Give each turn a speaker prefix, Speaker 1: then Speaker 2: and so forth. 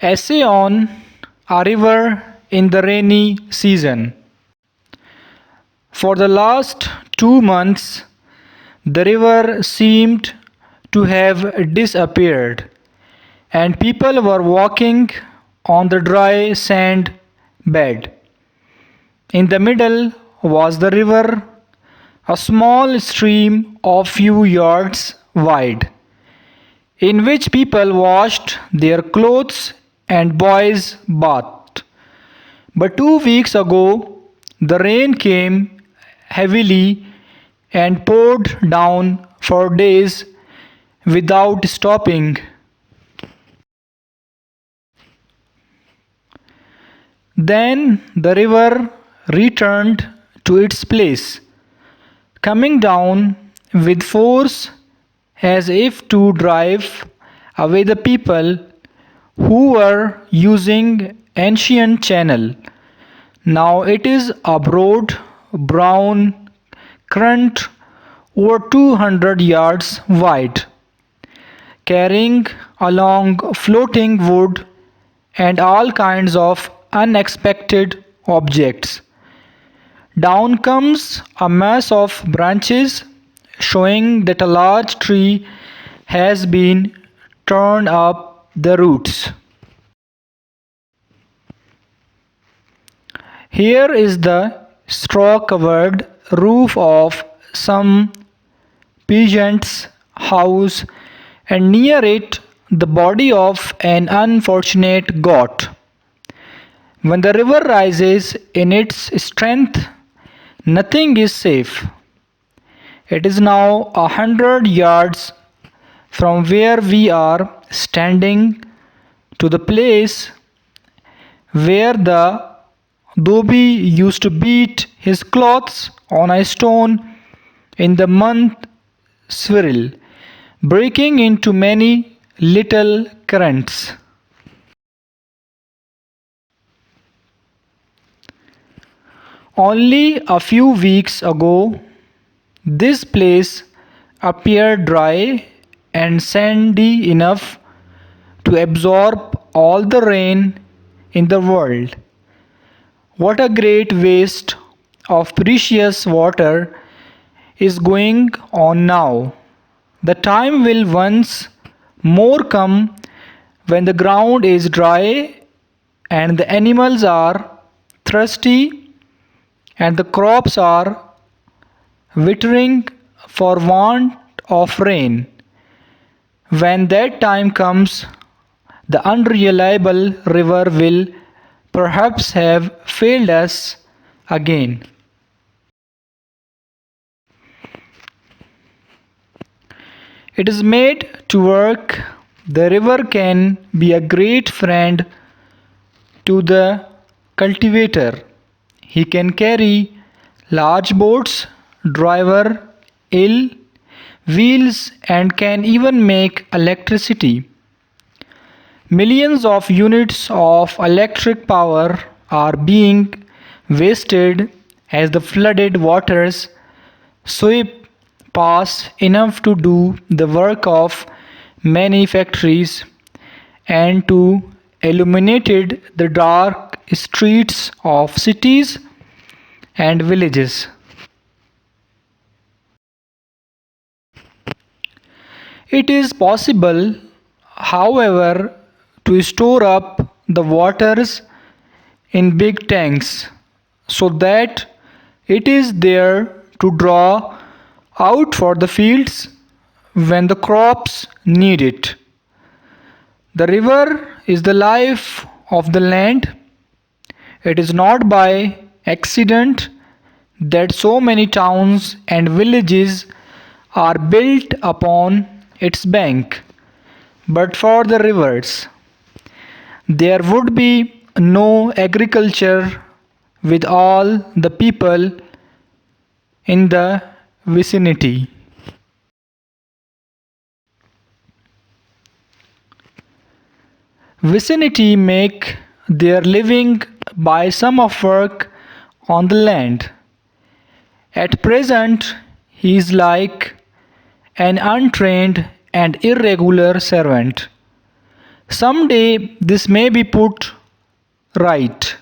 Speaker 1: Essay on a river in the rainy season. For the last 2 months, the river seemed to have disappeared, and people were walking on the dry sand bed. In the middle was the river, a small stream of few yards wide, in which people washed their clothes and boys bathed. But 2 weeks ago, the rain came heavily and poured down for days without stopping. Then the river returned to its place, coming down with force as if to drive away the people who were using ancient channel. Now it is a broad brown current over 200 yards wide, carrying along floating wood and all kinds of unexpected objects. Down comes a mass of branches, showing that a large tree has been torn up the roots. Here is the straw covered roof of some peasant's house, and near it the body of an unfortunate goat. When the river rises in its strength, nothing is safe. It is now 100 yards from where we are standing to the place where the dhobi used to beat his clothes on a stone in the month Swirl, breaking into many little currents. Only a few weeks ago, this place appeared dry and sandy enough to absorb all the rain in the world. What a great waste of precious water is going on now. The time will once more come when the ground is dry and the animals are thirsty and the crops are withering for want of rain. When that time comes, the unreliable river will perhaps have failed us again. It is made to work. The river can be a great friend to the cultivator. He can carry large boats, driver ill wheels, and can even make electricity. Millions of units of electric power are being wasted as the flooded waters sweep past, enough to do the work of many factories and to illuminate the dark streets of cities and villages. It is possible, however, to store up the waters in big tanks so that it is there to draw out for the fields when the crops need it. The river is the life of the land. It is not by accident that so many towns and villages are built upon its bank. But for the rivers, there would be no agriculture with all the people in the vicinity. Vicinity make their living by some of work on the land. At present, he is like an untrained and irregular servant, Someday this may be put right.